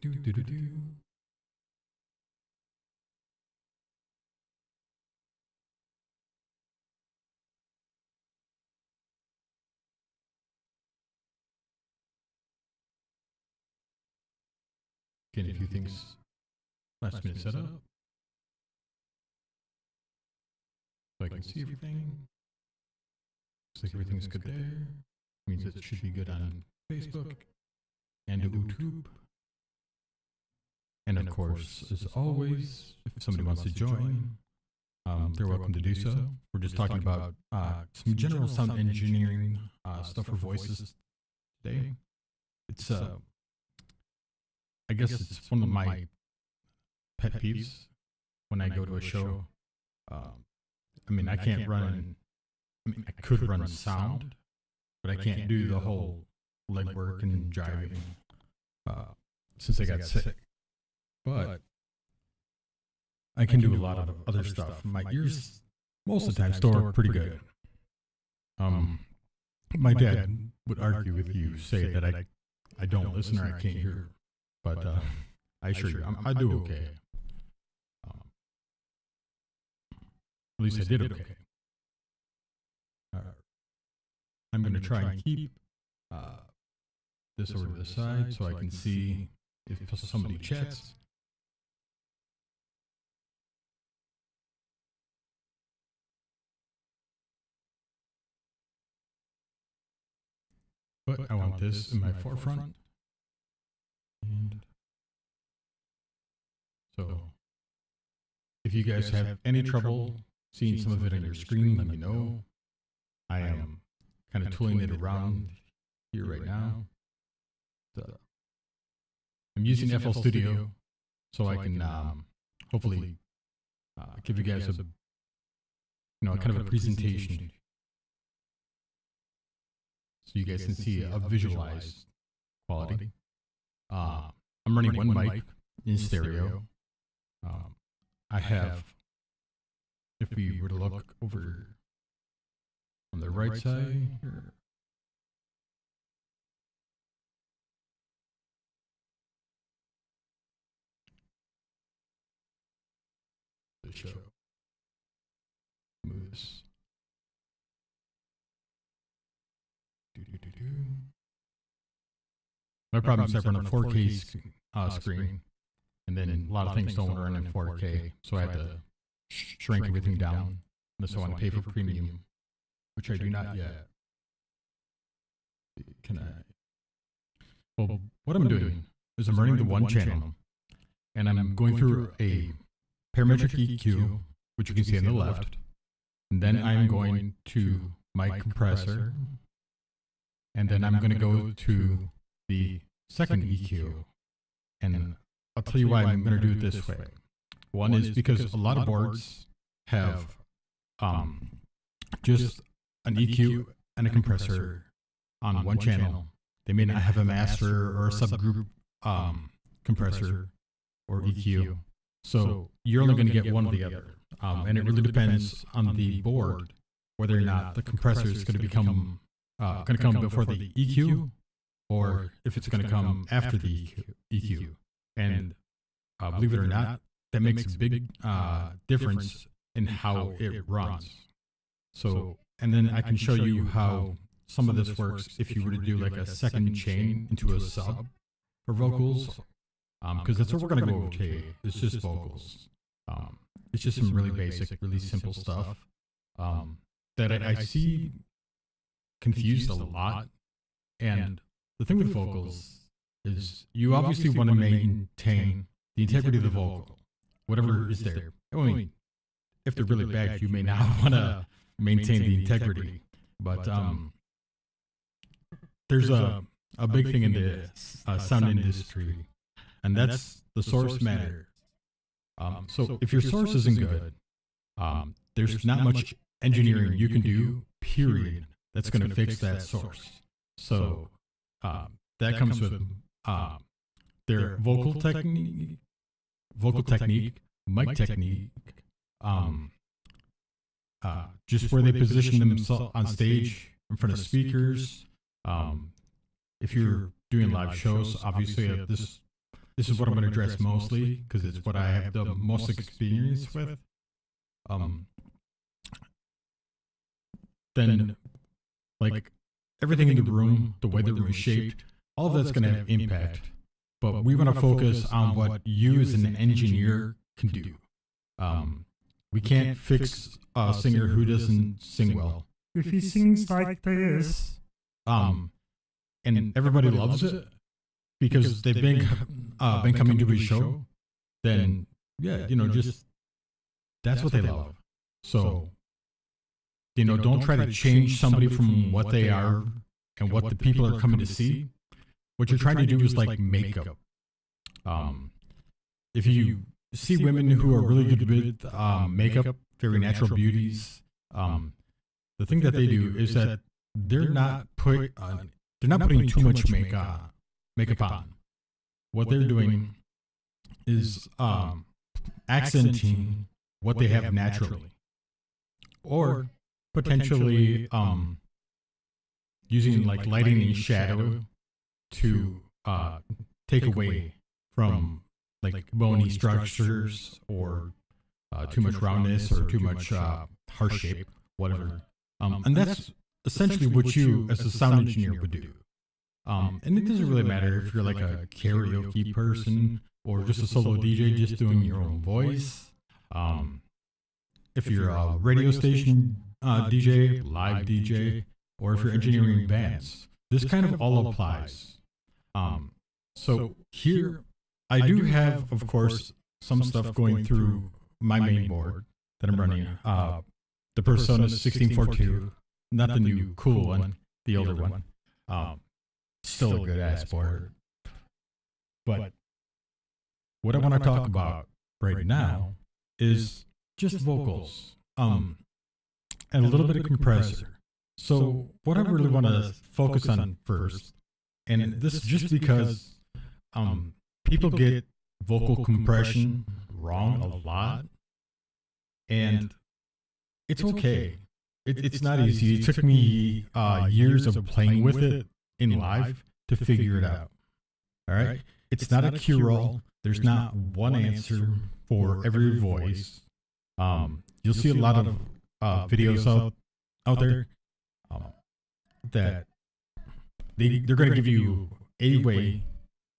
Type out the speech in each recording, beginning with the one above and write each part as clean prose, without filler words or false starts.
Do, do, do, do. Getting a few things last minute set up. So I can see everything. Looks like everything's good there. Means it should be good on Facebook and YouTube. And of course, as always, if somebody wants to join, they're welcome to do so. We're just talking about some general sound engineering stuff for voices today. It's I guess it's one of my pet peeves when I go to a show. I mean, I can't run. I mean, I could run sound, but I can't do the whole legwork and driving since I got sick. But I can do a lot of other stuff. My ears, most of the time, still work pretty good. My dad would argue with you, say that I don't listen or I can't hear, but I assure you, I do okay. At least I did okay. I'm going to try and keep this over to the side so I can see if somebody chats. But I want this in my forefront. And so if you guys have any trouble seeing some of it on your screen, let me know. I am kind of tooling it around here right now. I'm using FL Studio so I can hopefully give you guys a kind of a presentation so you guys can see a visualized quality. I'm running one mic in stereo. I have, if we were to look over on the right side here, the show. Move this. My problem is I run a 4K screen, and then a lot of things don't run in 4K, so I had to shrink everything down unless I want to pay for premium, which I do not yet. Can I? Well, what I'm doing is I'm running the one channel, and I'm going through a parametric EQ, which you can see on the left, and then I'm going to my compressor, and then I'm going to go to the second EQ, and I'll tell you why I'm going to do it this way. One is because a lot of boards have just an EQ and a compressor on one channel. They may not have a master or a subgroup compressor or EQ. So you're only going to get one or the other. And it really depends on the board whether or not the compressor is going to become going to come before the EQ or if it's going to come after the EQ. And believe it or not, that makes a big difference in how it runs. So, and then I can show you how some of this works if you were to do like a second chain into a sub for vocals, because that's what we're going to go okay. It's just vocals. It's just some really basic, really simple stuff that I see confused a lot. And the thing with vocals is you obviously want to maintain the integrity of the vocal, whatever is there. I mean, if they're really bad, you may not want to maintain the integrity. But there's a big thing in the sound industry, and that's the source matter. So if your source isn't good, there's not much engineering you can do, period, that's going to fix that source. So that comes with their vocal technique, mic technique, just where they position themselves on stage in front of speakers. If you're doing live shows, obviously this this is what I'm going to address mostly because it's what I have the most experience with. Then, like everything in the room, the way the room is shaped, all of that's going to have impact. But we want to focus on what you as an engineer can do. We can't fix a singer who doesn't sing well. If he sings like this, And everybody loves it because they've been coming to his show, then yeah, just that's what they love. So, don't try to change somebody from what they are and what the people are coming to see. What you're trying to do is like makeup. If you see women who are really good with makeup, very natural beauties, the thing that they do is that they're not putting too much makeup on. What they're doing is accenting what they have naturally, or potentially using like lighting and shadow to take away from like bony structures or too much roundness or too much harsh shape, whatever. And that's essentially what you as a sound engineer would do. And it doesn't really matter if you're like a karaoke person or just a solo DJ just doing your own voice. If you're a radio station DJ, live DJ, or if you're engineering bands, this kind of all applies. So here, I do have, of course, some stuff going through my main board that I'm running. The Persona 1642, not the new cool one, the older one. Still a good ass board. But what I want to talk about right now is just vocals, and a little bit of compressor. So what I really want to focus on first, and this is just because people get vocal compression wrong a lot, and it's okay. It's not easy. It took me years of playing with it in live to figure it out. All right? It's not a cure-all. There's not one answer for every voice. You'll see a lot of videos out there that they're going to give you a way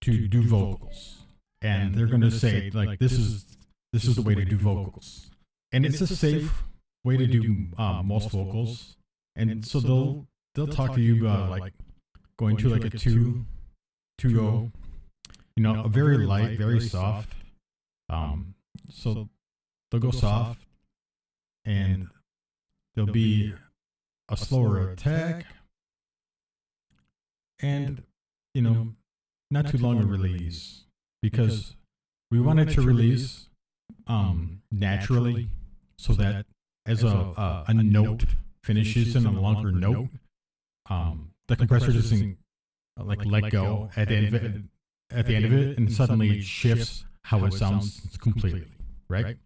to do vocals, and they're going to say like this is the way to do vocals, and it's a safe way to do most vocals. And so they'll talk to you about like going to like a 2-0, a very light, very soft. So they'll go soft, and there'll be a slower attack, and not too long a release, because we wanted to release naturally, so that as a note finishes in a longer note, the compressor doesn't like let go at the end of it, and suddenly it shifts how it sounds completely, right?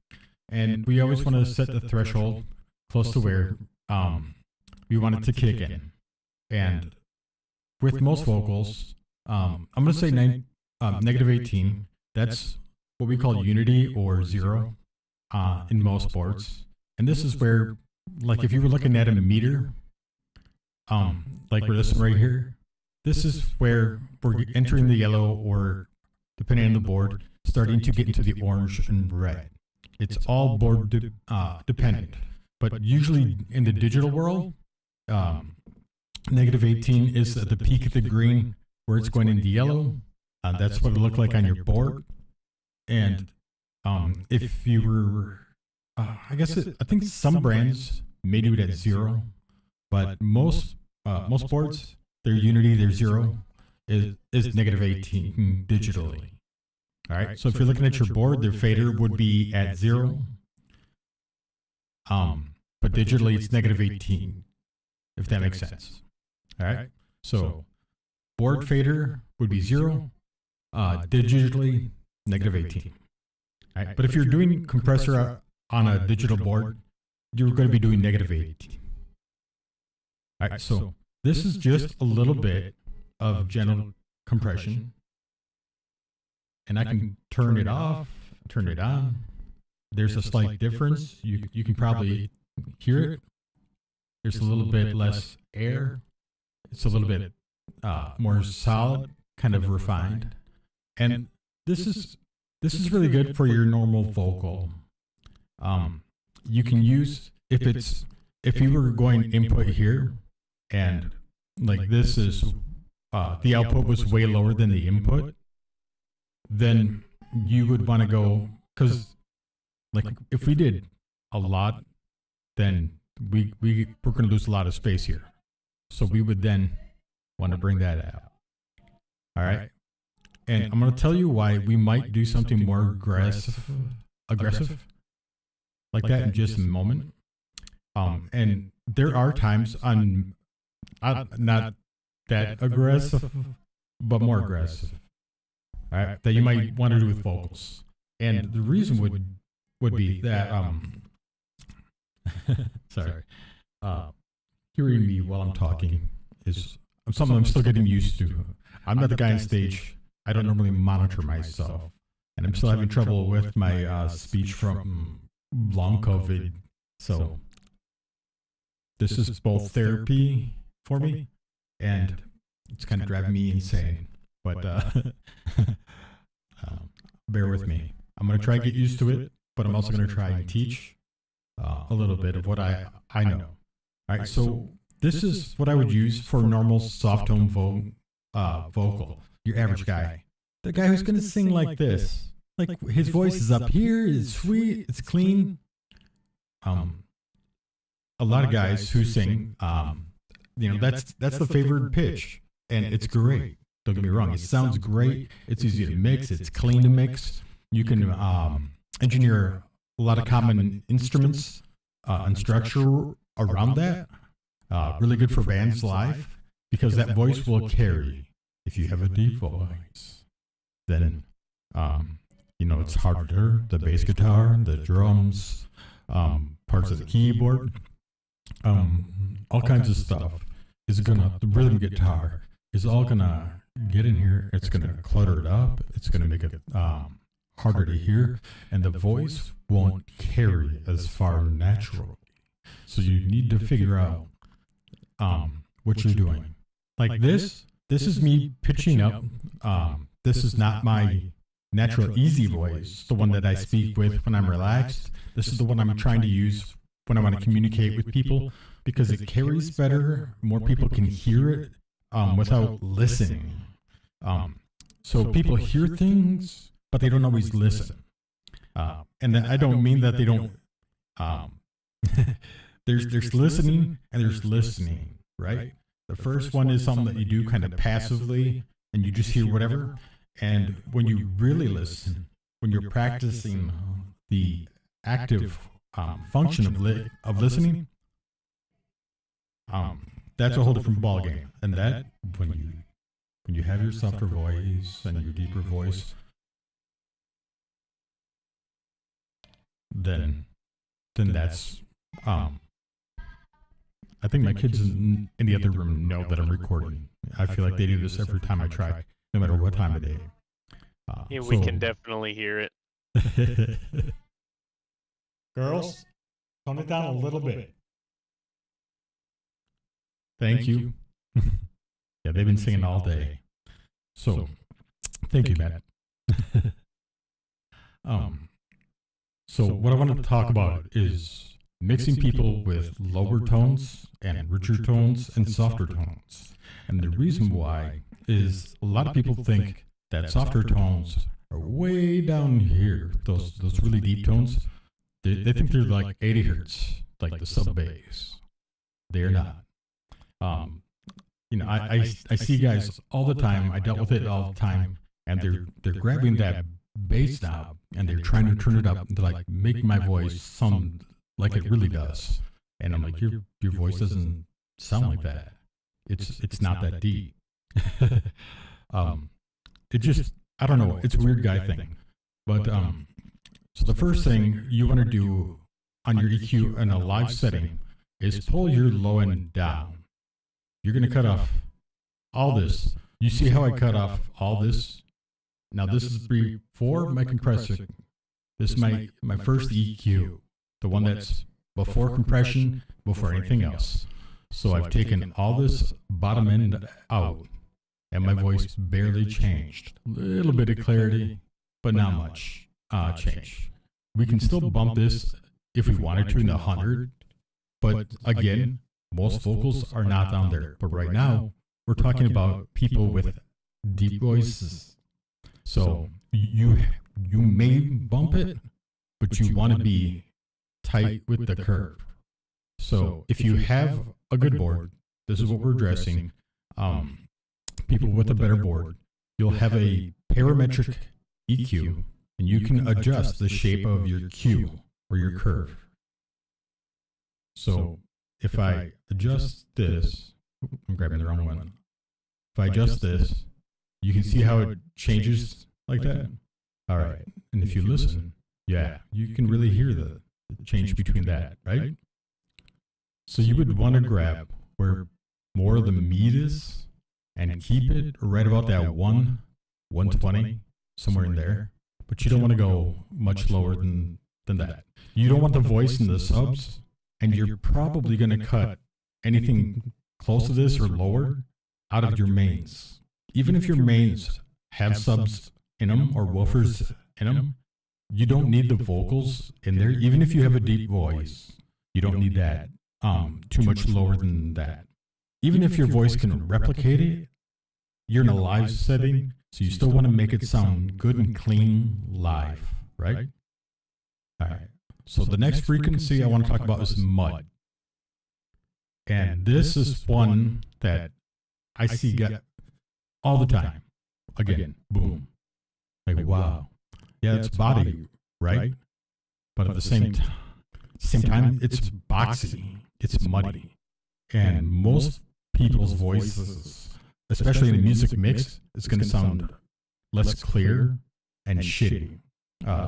And we always want to set the threshold close to where we want it to kick in. And with most vocals, I'm going to say negative 18. That's what we call unity or 0 in most boards. And this is where, like, if you were looking at a meter, like where this one right here, this is where we're entering the yellow, or depending on the board, starting to get into the orange and red. It's all board dependent, but usually in the digital world, negative 18 is at the peak of the green, where it's going into yellow. That's what it looked like on your board. And if you were, I think some brands may do it at 0, but most boards, their unity, their 0 is negative 18 digitally. All right. So if you're looking at your board, their fader would be at 0. But digitally it's negative 18, if that makes sense. All right. So board fader would be 0, digitally negative 18. All right. But if you're doing compressor on a digital board, you're going to be doing negative 18. All right. So this is just a little bit of general compression. and I can turn it off, turn it on. There's a slight difference. You can probably hear it. There's a little bit less air. It's a little bit more solid, kind of refined. And this is really good for your normal vocal. You can use if you were going input here, and like this is the output was way lower than the input, then you would want to go, because like if we did a lot, then we're going to lose a lot of space here. So we would then want to bring that out. All right. And I'm going to tell you why we might do something more aggressive like that in just a moment. And there are times on not that aggressive, but more aggressive, all right, that you might want to do with vocals. And the reason would be that sorry, hearing me while I'm talking is something I'm still getting used to. I'm not the guy on stage. I don't normally monitor myself, and I'm still having trouble with my speech from long COVID. So this is both therapy for me, and it's kind of driving me insane. But bear with me. I'm going to try and get used to it, but I'm also going to try and teach a little bit of what I know. All right, so this is what I would use for normal soft tone vocal. Your average guy, the guy who's going to sing like this, like his voice is up here, it's sweet, it's clean. A lot of guys who sing, that's the favored pitch, and it's great. Don't get me wrong, it sounds great. It's easy to mix. It's clean to mix. You can engineer a lot of common instruments and structure around that. Really good for bands live, because that voice will carry. If you have a deep voice, then it's harder. The bass guitar, the drums, parts of the keyboard, all kinds of stuff is gonna. The rhythm guitar is all gonna get in here. It's gonna clutter it up. It's gonna make it harder to hear, and the voice won't carry as far naturally. So you need to figure out what you're doing. Like this is me pitching up. This is not my natural easy voice, the one that I speak with when I'm relaxed. This is the one I'm trying to use when I want to communicate with people, because it carries better. More people can hear it without listening. So people hear things, but they don't always listen. And then I don't mean that they don't. There's listening and there's listening, right? The first one is something that you do kind of passively, and you just hear whatever. And when you really listen, when you're practicing the active function of listening, that's a whole different ballgame. And that when you have your softer voice and your deeper voice, then that's I think my kids in the other room know that I'm recording. I feel like they do this every time I try, no matter what time of day. Yeah, we can definitely hear it. Girls, tone it down a little bit. Thank you. Yeah, they've been singing all day. So, thank you, Matt. So what I want to talk about is mixing people with lower tones and richer tones and softer tones. And the reason why is a lot of people think that softer tones are way down here, those really deep tones. They think they're like 80 hertz, like the sub bass. They're not. I see guys all the time. I dealt with it all the time, and they're grabbing that bass knob and they're trying to turn it up to like make my voice sound like it really does. And I'm like, your voice doesn't sound like that. It's not that deep. It just, I don't know. It's a weird guy thing. But so the first thing you want to do on your EQ in a live setting is pull your low end down. You're going to cut off all this. You see how I cut off all this? Now this is before my compressor. This is my first EQ, the one that's before compression, before anything else. So I've taken all this bottom end out, and my voice barely changed. A little bit of clarity, but not much change. We can still bump this if we wanted to in the 100, but again, most vocals are not down there. But right now, we're talking about people with deep voices. So you may bump it, but you want to be tight with the curve. So if you have a good board, this is what we're addressing. People with a better board, you'll have a parametric EQ, and you can adjust the shape of your Q or your curve. So if I adjust this, I'm grabbing the wrong one. If I adjust this, you can see how it changes like that. All right. And if you listen, yeah, you can really hear the change between that, right? So you would want to grab where more of the meat is and keep it right about that 120, somewhere in there. But you don't want to go much lower than that. You don't want the voice in the subs, and you're probably going to cut anything close to this or lower out of your mains. Even if your mains have subs in them or woofers in them, you don't need the vocals in there. Even if you have a deep voice, you don't need that too much lower than that. Even if your voice can replicate it, you're in a live setting, so you still want to make it sound good and clean live, right? All right. So the next frequency I want to talk about is mud. And this is one that I see get all the time. Again, boom. Like, wow. Yeah, it's body, right? But at the same time, it's boxy. It's muddy. And most people's voices, especially in a music mix, it's going to sound less clear and shitty.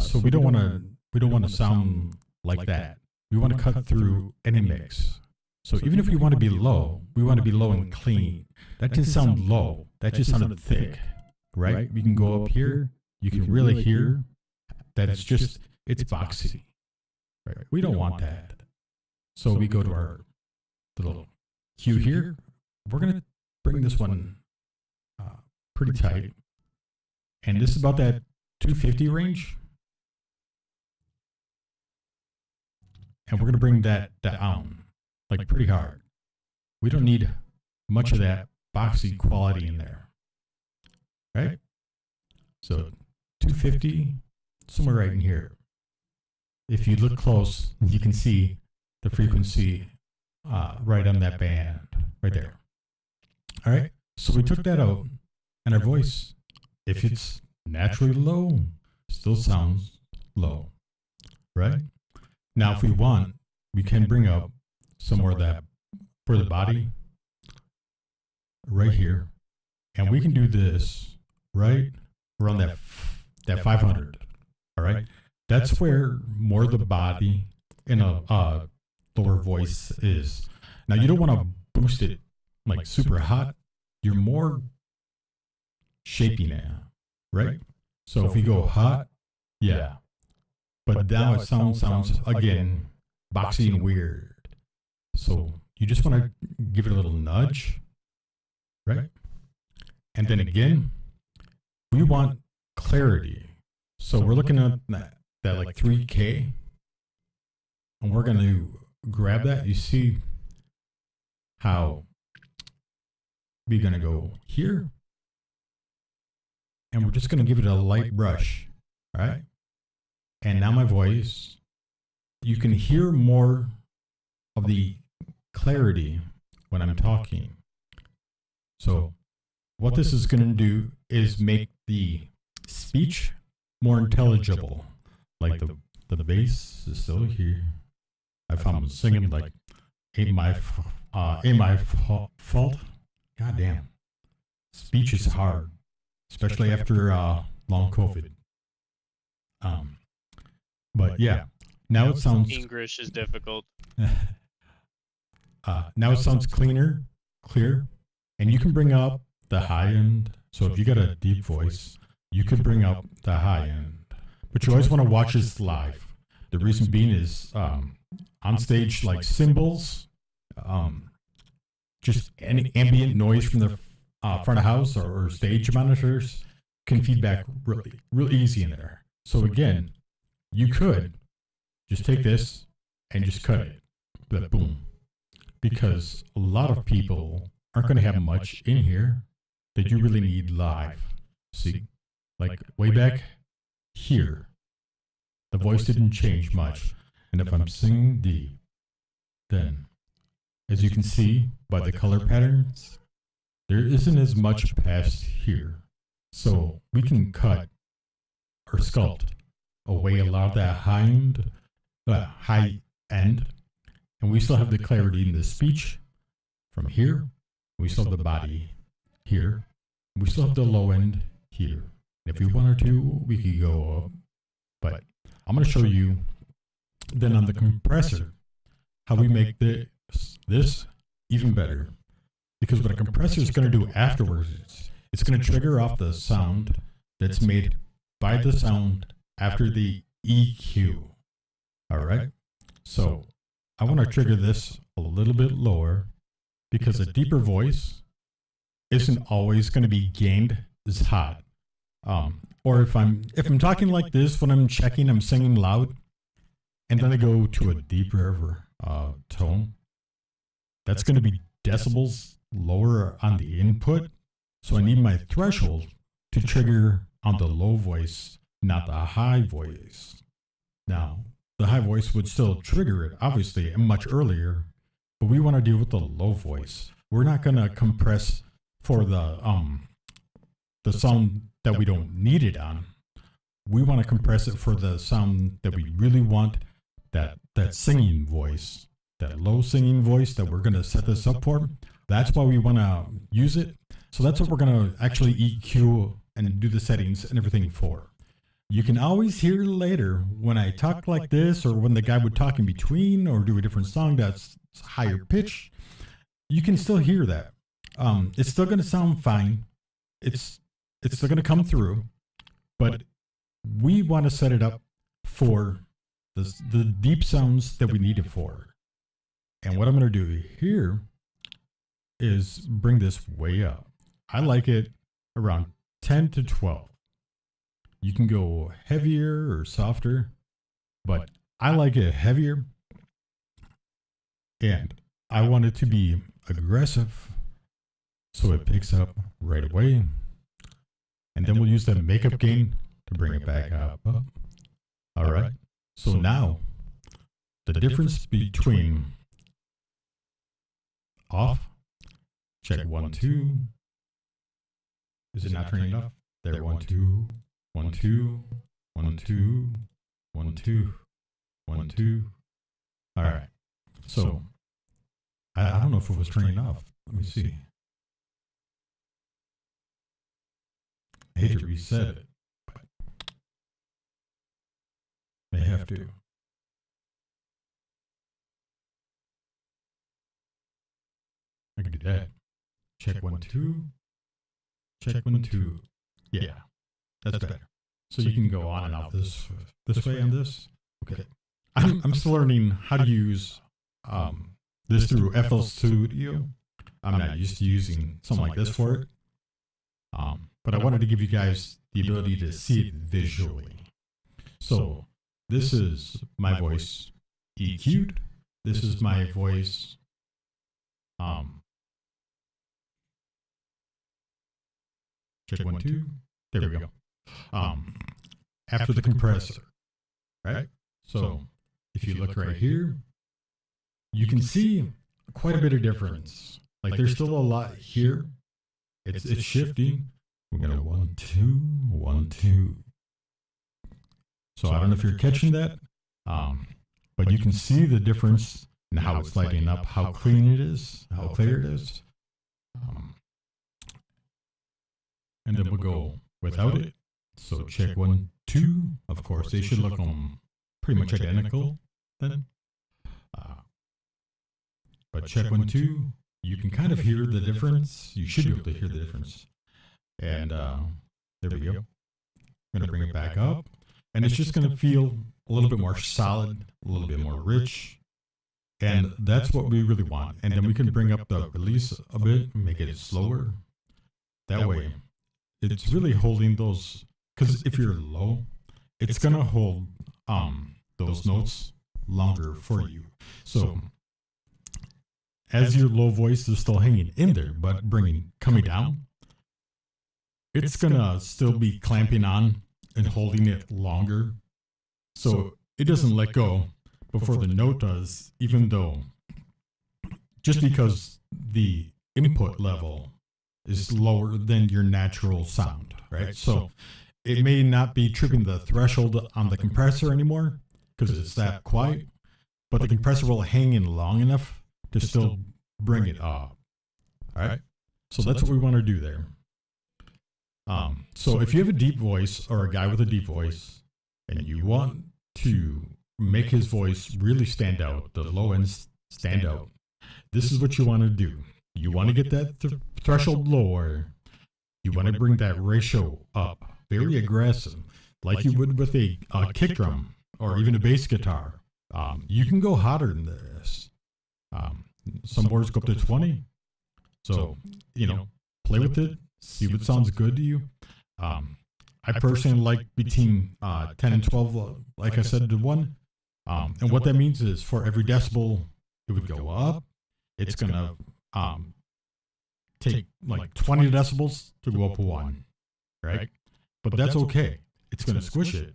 So we don't want to sound like that. We want to cut through any mix. So even if we want to be low, we want to be low and clean. That didn't sound low. That just sounded thick, right? We can go up here. You can really hear that it's boxy. Right? We don't want that. So we go to our little cue here. We're going to bring this one pretty tight. And this is about that 250 range. And we're going to bring that down, like pretty hard. We don't need much of that boxy quality in there, right? So 250, somewhere right in here. If you look close, you can see the frequency right on that band, right there. All right, so we took that out, and our voice, if it's naturally low, still sounds low, right? Now, if we want, we can bring up some more of that for the body right here, and we can do this right around that 500. All right, that's where more of the body in a lower voice is. Now, you don't want to boost it like super hot. You're more shapy now, right? So if we go hot, yeah. But now it sounds again boxy and weird. So you just want to give it a little nudge, right? And then again, we want clarity. So we're looking at that like 3K, and we're going to grab that. You see how we're going to go here, and we're just going to give it a light brush, all right? And now my voice, you can hear more of the clarity when I'm talking. So what this is going to do is make the speech more intelligible. Like the bass is still here. If I'm singing like ain't my fault. God damn. Speech is hard, especially after long COVID. But yeah, now it sounds English is difficult. now it sounds clear, and you can bring up the high end. So if you got a deep voice, you could bring up the high end, but you always want to watch this live. The reason being is on stage, like cymbals, just any ambient noise from the front of house or stage monitors can feedback really easy in there. So again, you could just take this and just cut it, but boom, because a lot of people aren't going to have much in here that you really need live. See, like way back here, the voice didn't change much. And if I'm singing D, then as you can see by the color patterns, there isn't as much past here. So we can cut or sculpt away a lot of that high end, and we still have the clarity in the speech from here. We still have the body here. We still have the low end here. If we wanted to, we could go up, but I'm going to show you then on the compressor how we make this even better. Because what a compressor is going to do afterwards, it's going to trigger off the sound that's made by the sound after the EQ. All right. So I want to trigger this a little bit lower because a deeper voice isn't always going to be gained as hot. Or if I'm talking like this when I'm checking, I'm singing loud, and then I go to a deeper tone, that's going to be decibels lower on the input. So I need my threshold to trigger on the low voice, not the high voice. Now, the high voice would still trigger it, obviously, much earlier, but we want to deal with the low voice. We're not going to compress for the sound that we don't need it on. We want to compress it for the sound that we really want, that singing voice, that low singing voice that we're going to set this up for. That's why we want to use it. So that's what we're going to actually EQ and do the settings and everything for. You can always hear later when I talk like this, or when the guy would talk in between or do a different song that's higher pitch. You can still hear that. It's still going to sound fine. It's still going to come through, but we want to set it up for the deep sounds that we need it for. And what I'm going to do here is bring this way up. I like it around 10 to 12. You can go heavier or softer, but I like it heavier. And I want it to be aggressive so it picks up right away. And then we'll use that makeup gain to bring it back up. All right. So now the difference between off, check 1, 2. Is it not turning off? There, 1, 2, 1, 2, 1, 2, 1, 2, 1, 2. All right. So I don't know if it was turning off. Let me see. I hate to reset it, but may have to. I can do that. Check 1, 2. Check 1, 2. Yeah, that's better. So you can go on and off this way on this. Okay. I'm still learning how to use this through FL Studio. I'm not used to using something like this for it. But I wanted to give you guys the ability to see it visually. So this is my voice EQ'd. This is my voice check 1, 2. There we go. After the compressor, right? So if you look right here, you can see quite a bit of difference. Like there's still a lot here. It's shifting. We're gonna 1, 2, 1, 2. So I don't know if you're catching that, but you can see the difference in how it's lighting up, how clean it is, how clear it is. And then we'll go without it. So check 1, 2. Of course, they should look pretty much identical then. But check 1, 2. You can kind of hear the difference. You should be able to hear the difference. And there we go. I'm going to bring it back up. And it's just going to feel a little bit more solid, a little bit more rich. And that's what we really want. And then we can bring up the release a bit, make it slower. That way, it's really holding those, because if you're low, it's going to hold those notes longer for you. So as your low voice is still hanging in there, but coming down, it's going to still be clamping on and holding it longer. So it doesn't let go before the note does, even though just because the input level is lower than your natural sound, right? So it may not be tripping the threshold on the compressor anymore because it's that quiet, but the compressor will hang in long enough to still bring it up. All right. So that's what we want to do there. So if you have a deep voice or a guy with a deep voice and you want to make his voice really stand out, the low end stand out, this is what you want to do. You want to get that threshold lower. You want to bring that ratio up, very aggressive, like you would with a kick drum or even a bass guitar. You can go hotter than this. Some boards go up to 20. So, play with it, see what sounds good to you. I personally like between 10 and 12, like I said, to 1. And what that means is for every decibel it would go up, it's going to take like 20 decibels to go up 1, right? But that's okay. It's going to squish it.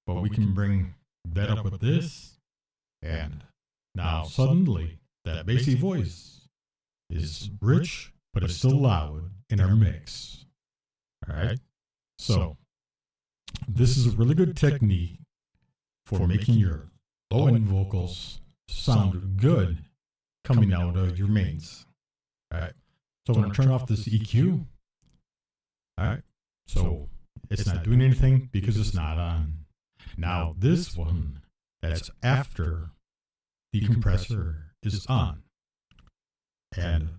But we can bring that up with this. And now suddenly that bassy voice is rich, but it's still loud in our mix. All right. So this is a really good technique for making your low end vocals sound good coming out of your mains. All right. So I'm going to turn off this EQ. All right. So it's not doing anything because it's not on. Now this one, that's after the compressor is on. And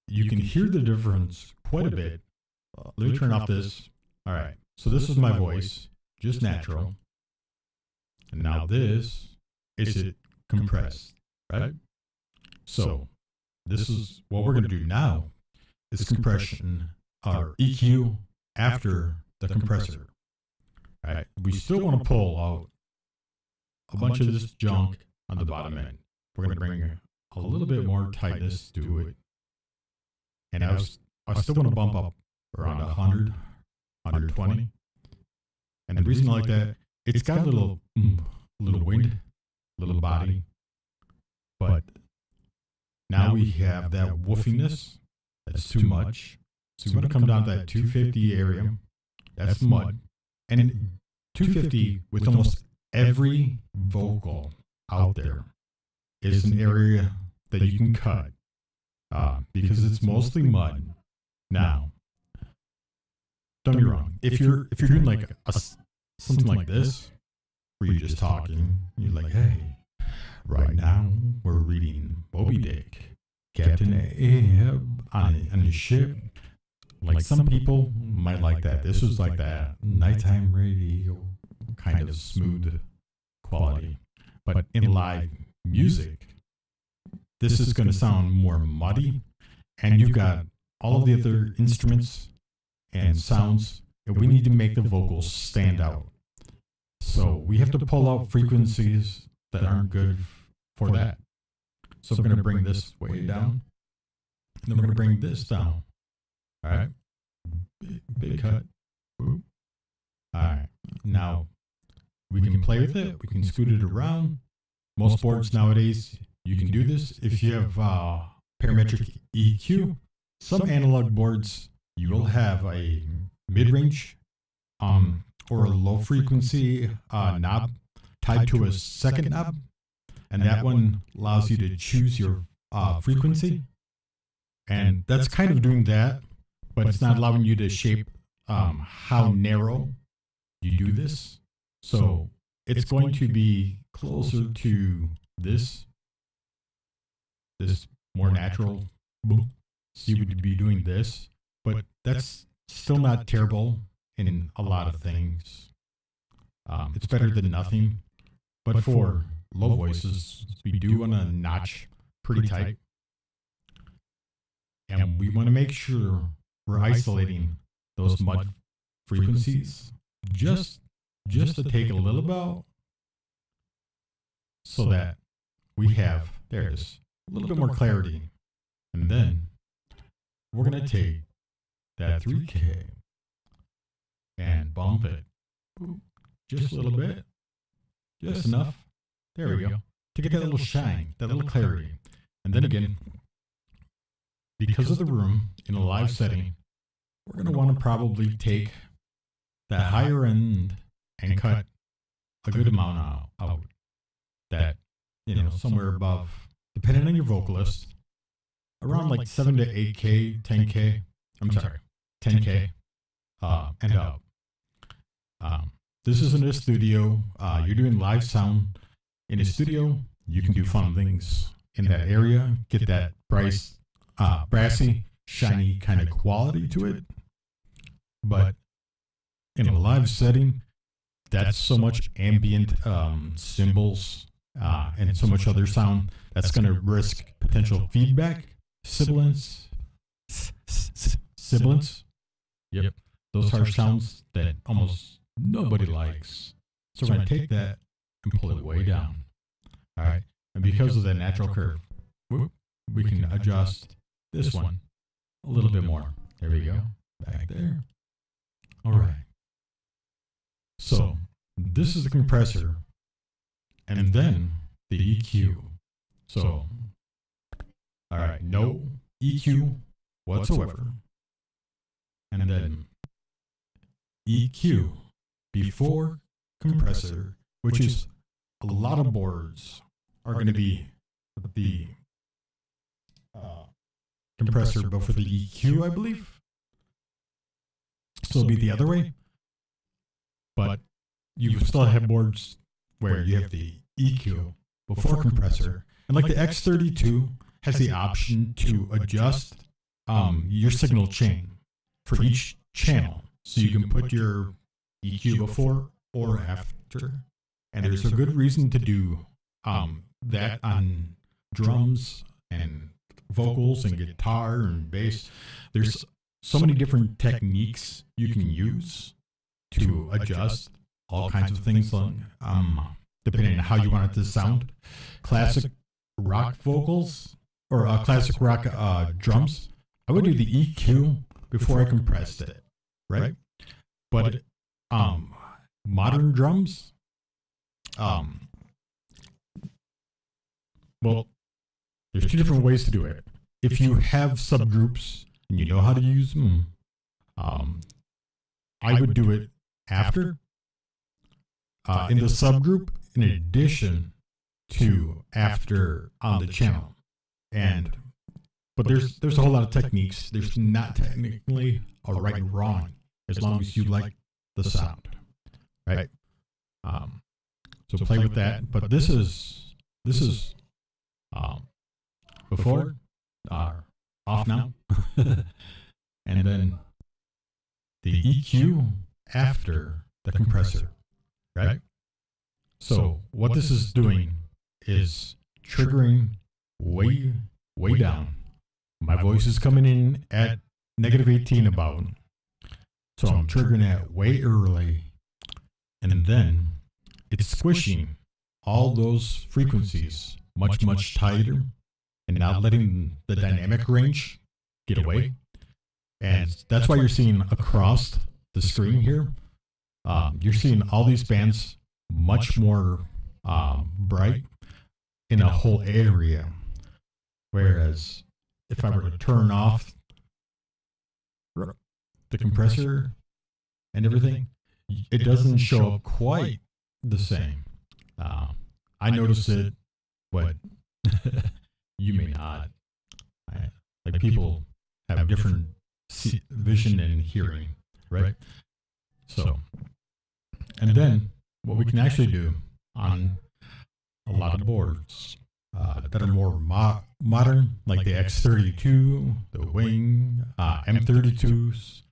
you can hear the difference quite a bit. Let me turn off this. All right. So this is my voice, just natural. And now this is it compressed, right? So this is what we're going to do now is compression or EQ after the compressor. All right. We still want to pull out a bunch of this junk on the bottom end. We're going to bring a little bit more tightness to it. And I still want to bump up around 100, 120. And the reason I like that, it's got a little wind, little body. But now we have that woofiness. That's too much. So we're going to come down to that 250 area. That's mud. And 250 with almost every vocal out there is an area that you can cut because it's mostly mud. Now, don't get me wrong. If you're doing like something like this, where you're just talking, you're like, hey, right now we're reading Moby Dick, Captain Ahab on his ship. Like some people might like that. This was like that nighttime radio kind of smooth quality. But in live music, this is going to sound more muddy. And you've got all of the other instruments and sounds, and we need to make the vocals stand out. So we have to pull out frequencies that aren't good for that. So we're going to bring this way down. And then we're going to bring this down. All right. Big cut. Boop. All right. Now we can play with it. We can scoot it around. Most boards nowadays, you can do this. If you have parametric EQ, some analog boards, you will have a mid-range or a low frequency knob tied to a second knob. And that one allows you to choose your frequency. And that's kind of doing that, but it's not allowing you to shape how narrow you do this. So it's going to be closer to this more natural. So you would be doing this, but that's still not terrible in a lot of things. It's better than nothing. But for low voices, we do want to notch pretty tight. And we want to make sure we're isolating those mud frequencies just to take a little bit so that we have, there it is, a little bit more clarity. And then we're going to take that 3K and bump it just a little bit, just enough. There we go. To get that little shine, that little clarity. And then again, because of the room in a live setting, we're going to want to probably take that higher end and cut a good amount out. That, somewhere above, depending on your vocalist, around like 7 to 8K, 10K, 10K, and up. This isn't a studio. You're doing live sound in a studio. You can do fun things in that area, get that brassy, shiny kind of quality to it. But in a live setting, that's so much ambient cymbals and so much other sound that's going to risk potential feedback, sibilance. Yep, those harsh sounds that almost nobody likes. So we're going to take that and pull it way down. All right, and because of that natural curve, we can adjust this one a little bit more. There we go, back there. All right. So this is the compressor, and then the EQ. So, all right, no EQ whatsoever. And then EQ before compressor, which is a lot of boards are going to be the compressor before the EQ, I believe. So it'll be the other way. But you still have boards where you have the EQ before compressor. And like the X32 has the option to adjust your signal chain for each channel. So you can put your EQ before or after. And there's a good reason to do that on drums and vocals and guitar and bass. There's so many different techniques you can use to adjust all kinds of things, depending on how you want it to sound. Classic rock vocals or classic rock drums, I would do the EQ before I compressed it, right? But modern drums, well, there's two different ways to do it. If you have subgroups and you know how to use them, I would do it after in the subgroup in addition to after on the channel. But there's a whole lot of techniques. There's not technically a right and wrong as long as you like the sound, right? So play with that. But this is before off now, and then the EQ after the compressor, right? So what this is doing is triggering way down. My voice is coming in at -18 about. So I'm triggering that way early. And then it's squishing all those frequencies much tighter and not letting the dynamic range get away. And that's why you're seeing across the screen here, you're seeing all these bands much more bright in a whole area. Whereas if I were to turn off the compressor and everything, it doesn't show up quite the same. I notice it, but you may not. Like people have different vision and hearing, right? So, and then what we can actually do on a lot of boards that are more modern, like the X32, the Wing, M32s.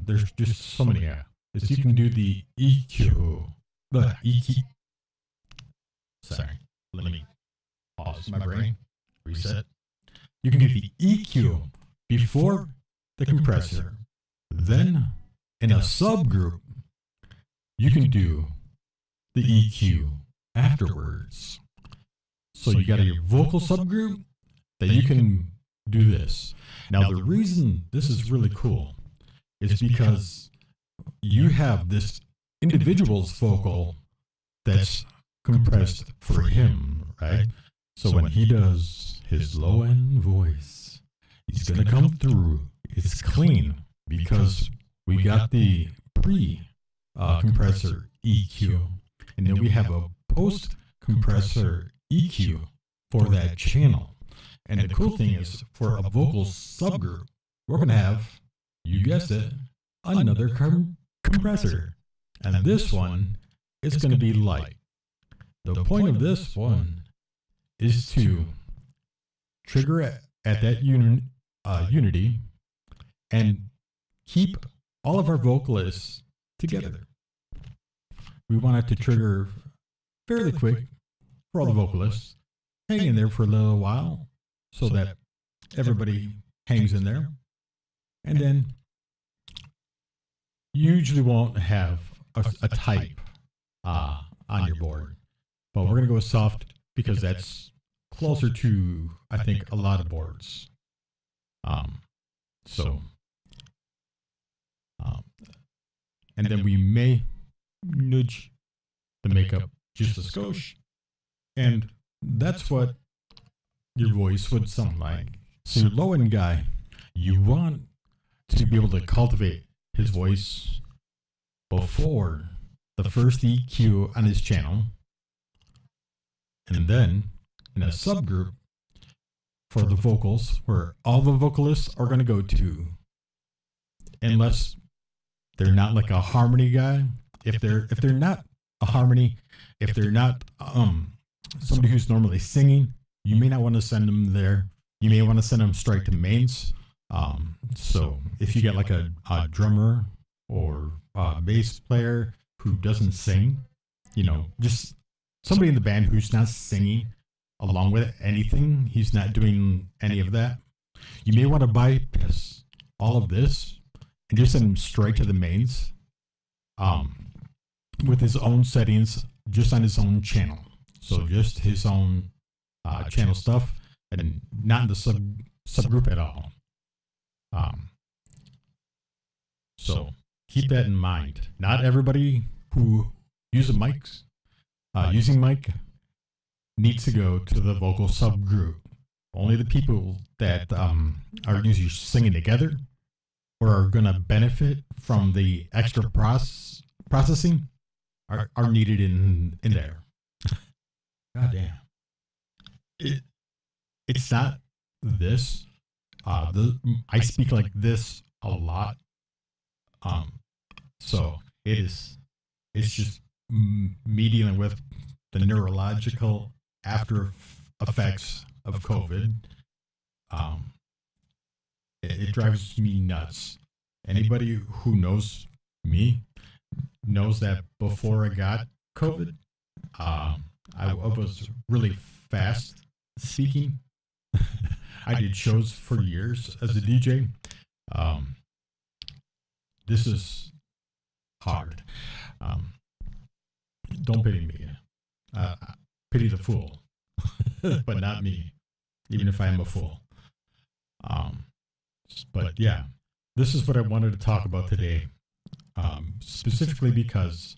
There's just so many is you can do the EQ. The EQ. Sorry, let me pause my brain. Reset. You can do the EQ before the compressor. Then, in a subgroup, you can do the EQ afterwards. So you got your vocal subgroup that you can do this. Now, the reason this is really cool is because you have this individual's vocal that's compressed for him, right? So when he does his low end voice, he's going to come through. It's clean because we got the pre-compressor EQ, and then we have a post-compressor EQ for that channel. And the cool thing is, for a vocal subgroup, we're going to have, you guessed it, another compressor. And this one is going to be light. The point of this one is to trigger at that unity and keep all of our vocalists together. We want it to trigger fairly quick for all the vocalists. Hang in there for a little while so that everybody hangs in there. And then you usually won't have a type on your board. But we're going to go with soft because that's closer to, I think, a lot of boards. And then we may nudge the makeup just a skosh. And that's what your voice would sound like. So your low end guy, you want to be able to cultivate his voice before the first EQ on his channel. And then in a subgroup for the vocals where all the vocalists are going to go to, unless they're not like a harmony guy. If they're not a harmony, if they're not somebody who's normally singing, you may not want to send them there. You may want to send them straight to mains. So if you get like a drummer or a bass player who doesn't sing, just somebody in the band who's not singing along with anything, he's not doing any of that, you may want to bypass all of this and just send him straight to the mains with his own settings, just on his own channel. So just his own channel stuff and not in the subgroup at all. So keep that in mind. Not everybody who uses mics, using mic, needs to go to the vocal subgroup. Only the people that are usually singing together or are going to benefit from the extra processing are needed in there. God damn. It's not this. I speak like this a lot. So it's just me dealing with the neurological after effects of COVID. It drives me nuts. Anybody who knows me knows that before I got COVID, I was really fast speaking. I did shows for years as a DJ. This is hard. Don't pity me. Pity the fool, but not me, even if I am a fool. But yeah, this is what I wanted to talk about today, specifically because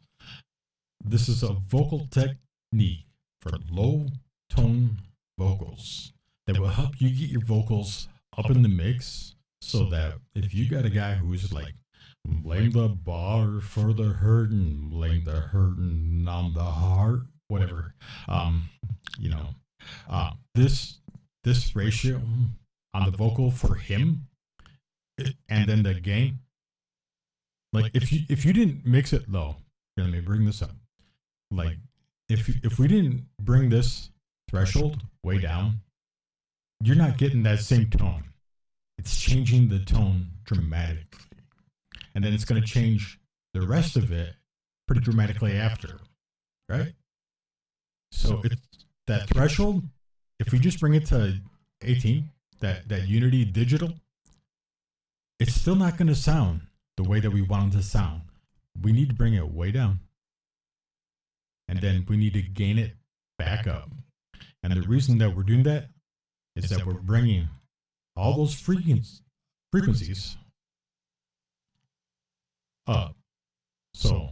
this is a vocal technique for low tone vocals that will help you get your vocals up in the mix so that if you got a guy who's like, blame the bar for the hurtin', blame the hurtin' on the heart, whatever, this ratio on the vocal for him and then the gain, like if you didn't mix it low, let me bring this up, like if we didn't bring this threshold way down, you're not getting that same tone. It's changing the tone dramatically. And then it's going to change the rest of it pretty dramatically after, right? So it's that threshold. If we just bring it to 18, that Unity Digital, it's still not going to sound the way that we want it to sound. We need to bring it way down, and then we need to gain it back up. And the reason that we're doing that is that we're bringing all those frequencies up. So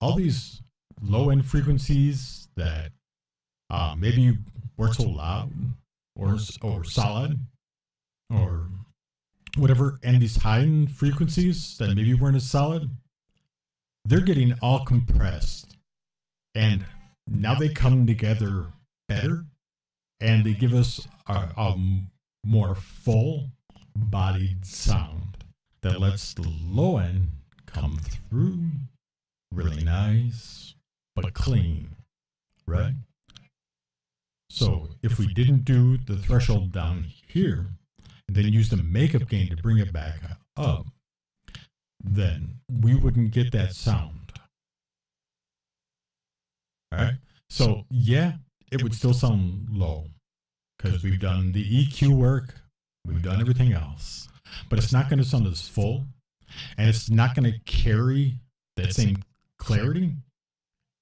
all these low end frequencies that maybe weren't so loud or solid or whatever, and these high end frequencies that maybe weren't as solid, they're getting all compressed, and now they come together better, and they give us a more full bodied sound that lets the low end come through really nice but clean, right? So if we didn't do the threshold down here and then use the makeup gain to bring it back up, then we wouldn't get that sound. All right. So yeah, it would still sound low because we've done the EQ work, we've done everything else, but it's not going to sound as full, and it's not going to carry that same clarity,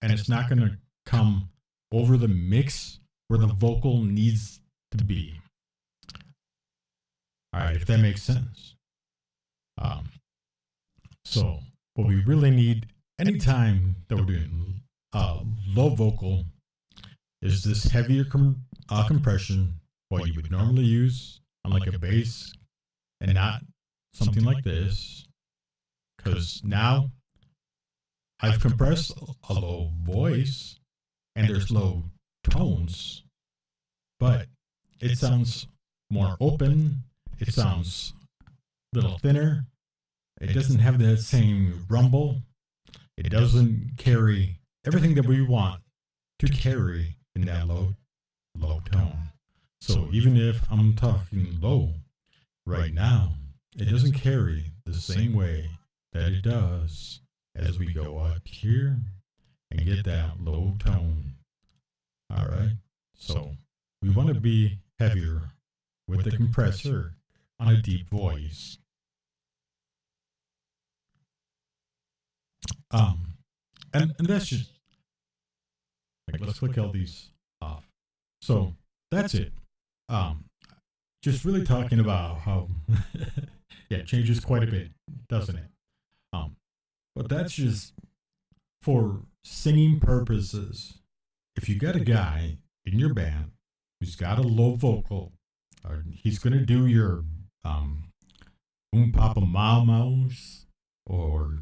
and it's not going to come over the mix where the vocal needs to be. All right, if that makes sense. So what we really need anytime that we're doing low vocal is this heavier compression, what you would normally use on like a bass, and not something like this, because now I've compressed a low voice and there's low tones, but it sounds more open, it sounds a little thinner, it doesn't have that same rumble, it doesn't carry everything that we want to carry in that low tone. So even if I'm talking low right now, it doesn't carry the same way that it does as we go up here and get that low tone. All right. So we want to be heavier with the compressor on a deep voice. And that's just like, let's click all these off. So that's it. Just really talking about how yeah, it changes quite a bit, doesn't it? But that's just for singing purposes. If you got a guy in your band who's got a low vocal, or he's going to do your papa maus, or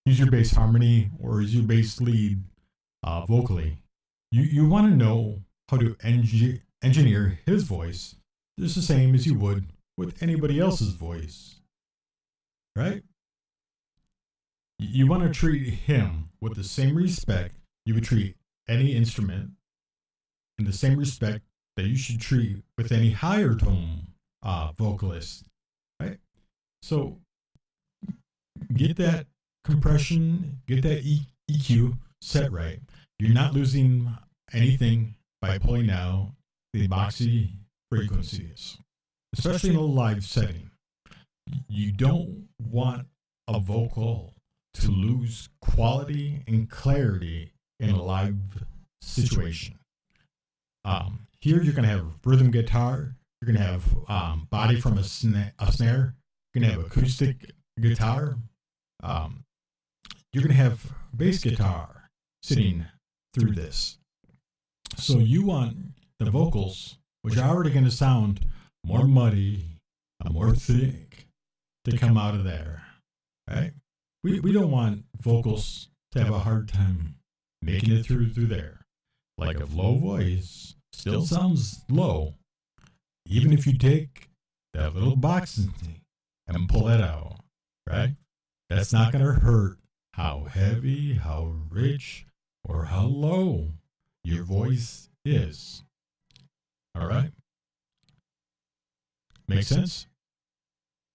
use your bass harmony or use your bass lead vocally. You want to know how to engineer his voice just the same as you would with anybody else's voice, right? You want to treat him with the same respect you would treat any instrument, and the same respect that you should treat with any higher tone vocalist, right? So get that compression, get that EQ set right. You're not losing anything by pulling out the boxy frequencies, especially in a live setting. You don't want a vocal to lose quality and clarity in a live situation. Here you're going to have rhythm guitar, you're going to have body from a snare, you're going to have acoustic guitar, you're going to have bass guitar sitting through this. So you want the vocals, which are already going to sound more muddy, more thick, to come out of there, right? We don't want vocals to have a hard time making it through there. Like a low voice still sounds low, even if you take that little box and pull it out, right? That's not going to hurt how heavy, how rich, or how low your voice is. All right? Make sense?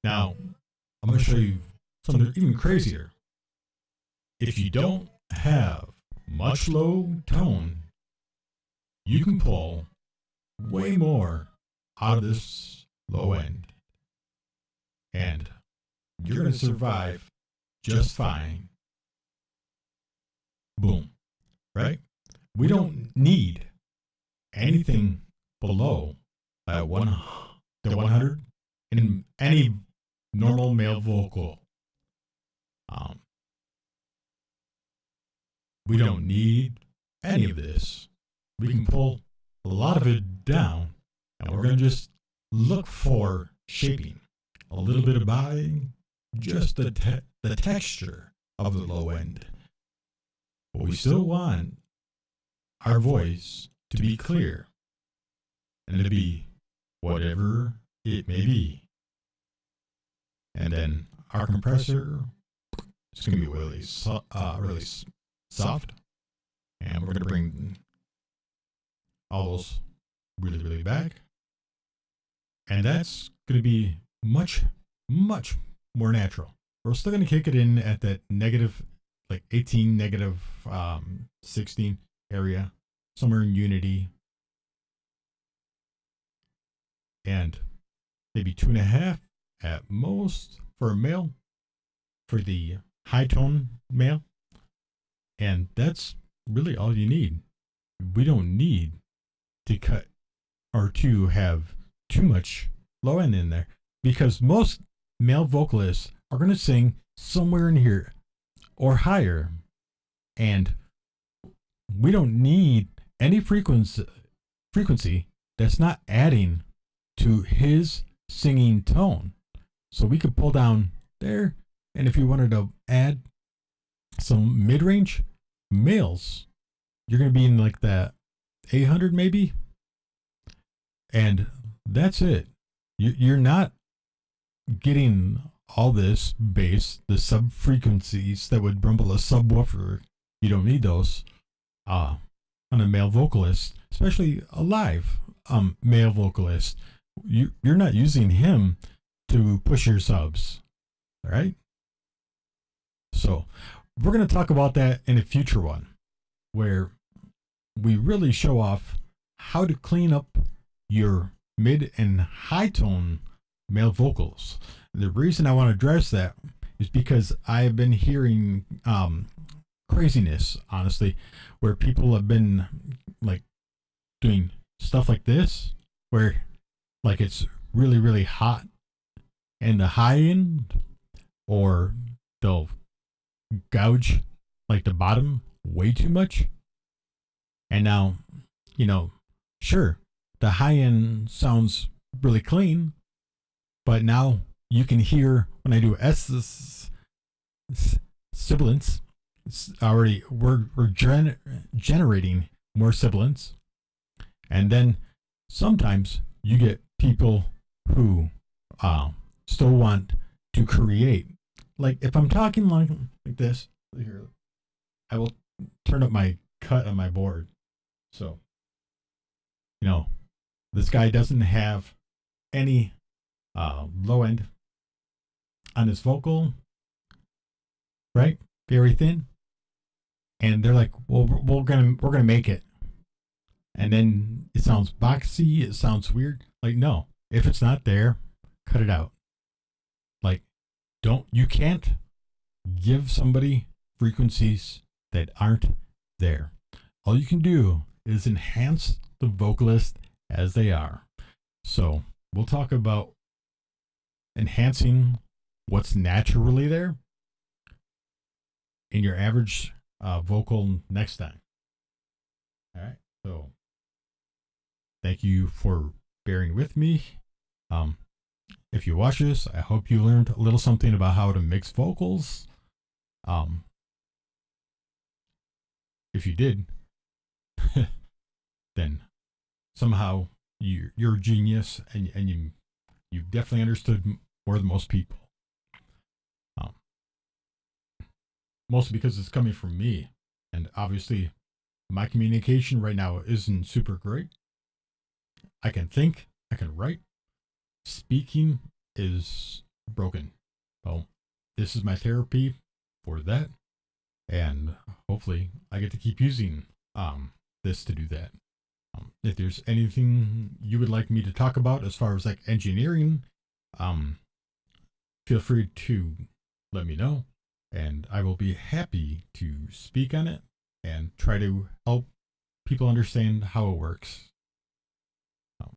Now, I'm going to show you something even crazier. If you don't have much low tone, you can pull way more out of this low end. And you're going to survive just fine. Boom. Right? We don't need anything below the 100 in any normal male vocal. We don't need any of this. We can pull a lot of it down, and we're going to just look for shaping, a little bit of body, just the texture of the low end. But we still want our voice to be clear and to be whatever it may be. And then our compressor is going to be really soft, and we're going to bring all those really back, and that's going to be much more natural. We're still going to kick it in at that negative, like 18, negative 16 area, somewhere in unity, and maybe 2.5 at most for a male, for the high tone male. And that's really all you need. We don't need to cut or to have too much low end in there, because most male vocalists are going to sing somewhere in here or higher. And we don't need any frequency that's not adding to his singing tone. So we could pull down there, and if you wanted to add some mid-range males, you're going to be in like that 800 maybe, and that's it. You're not getting all this bass, the sub frequencies that would rumble a subwoofer. You don't need those on a male vocalist, especially a live male vocalist. You're not using him to push your subs, all right? So we're going to talk about that in a future one, where we really show off how to clean up your mid and high tone male vocals. The reason I want to address that is because I've been hearing craziness, honestly, where people have been like doing stuff like this, where like it's really hot in the high end, or they'll gouge like the bottom way too much. And now, sure, the high end sounds really clean, but now you can hear when I do sibilants, it's already we're generating more sibilants. And then sometimes you get people who still want to create. Like if I'm talking like this, here, I will turn up my cut on my board. So, this guy doesn't have any low end on his vocal, right? Very thin. And they're like, well, we're gonna make it. And then it sounds boxy, it sounds weird. Like, no, if it's not there, cut it out. Like, you can't give somebody frequencies that aren't there. All you can do is enhance the vocalist as they are. So we'll talk about enhancing what's naturally there in your average vocal next time. All right. So thank you for bearing with me. If you watch this, I hope you learned a little something about how to mix vocals. If you did, then somehow you're a genius, and you definitely understood more than most people. Mostly because it's coming from me, and obviously my communication right now isn't super great. I can think, I can write. Speaking is broken. Well, this is my therapy for that, and hopefully I get to keep using this to do that. If there's anything you would like me to talk about as far as like engineering, feel free to let me know, and I will be happy to speak on it and try to help people understand how it works.